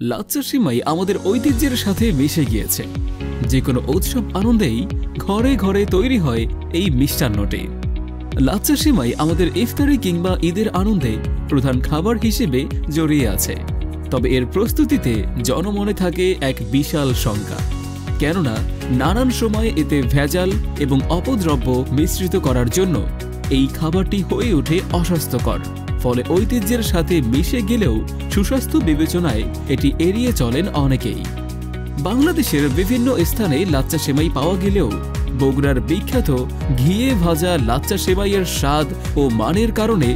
লাচ্চা সেমাই আমাদের ঐতিহ্যের সাথে মিশে গিয়েছে। যে কোনো উৎসব আনন্দেই ঘরে ঘরে তৈরি হয় এই মিষ্টান্নটি। লাচ্চা সেমাই আমাদের ইফতারি কিংবা ঈদের আনন্দে প্রধান খাবার হিসেবে জড়িয়ে আছে। তবে এর প্রস্তুতিতে জনমনে থাকে এক বিশাল শঙ্কা, কেননা নানান সময় এতে ভেজাল এবং অপদ্রব্য মিশ্রিত করার জন্য এই খাবারটি হয়ে ওঠে অস্বাস্থ্যকর। ফলে ঐতিহ্যের সাথে মিশে গেলেও সুস্বাস্থ্য বিবেচনায় এটি এড়িয়ে চলেন অনেকেই। বাংলাদেশের বিভিন্ন স্থানে লাচ্চা সেমাই পাওয়া গেলেও বগুড়ার বিখ্যাত ঘিয়ে ভাজা লাচ্চা সেমাইয়ের স্বাদ ও মানের কারণে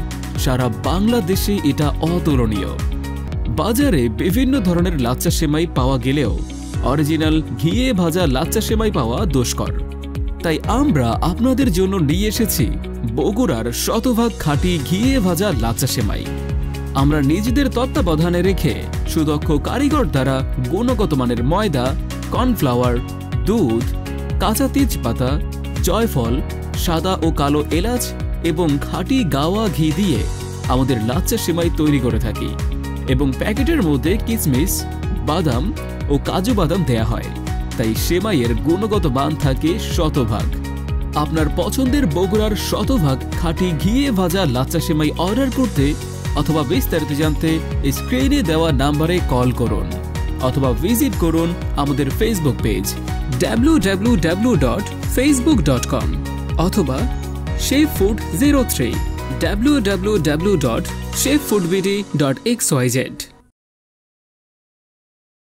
সারা বাংলাদেশে এটা অতুলনীয়। বাজারে বিভিন্ন ধরনের লাচ্চা সেমাই পাওয়া গেলেও অরিজিনাল ঘিয়ে ভাজা লাচ্চা সেমাই পাওয়া দুষ্কর। তাই আমরা আপনাদের জন্য নিয়ে এসেছি বগুড়ার শতভাগ খাঁটি ঘিয়ে ভাজা লাচ্চা সেমাই। আমরা নিজেদের তত্ত্বাবধানে রেখে সুদক্ষ কারিগর দ্বারা গুণগত মানের ময়দা, কর্নফ্লাওয়ার, দুধ, কাঁচা তেজপাতা, জয়ফল, সাদা ও কালো এলাচ এবং খাঁটি গাওয়া ঘি দিয়ে আমাদের লাচ্চা সেমাই তৈরি করে থাকি এবং প্যাকেটের মধ্যে কিশমিশ, বাদাম ও কাজু বাদাম দেয়া হয়। তাই সেমাইয়ের গুণগত মান থাকে শতভাগ। আপনার পছন্দের বগুড়ার শতভাগ খাঁটি ঘিয়ে ভাজা লাচ্চা সেমাই অর্ডার করতে অথবা বিস্তারিত জানতে স্ক্রিনে দেওয়া নাম্বারে কল করুন অথবা ভিজিট করুন আমাদের ফেসবুক পেজ www.facebook.com অথবা cheffood03 www.cheffoodbd.xyz।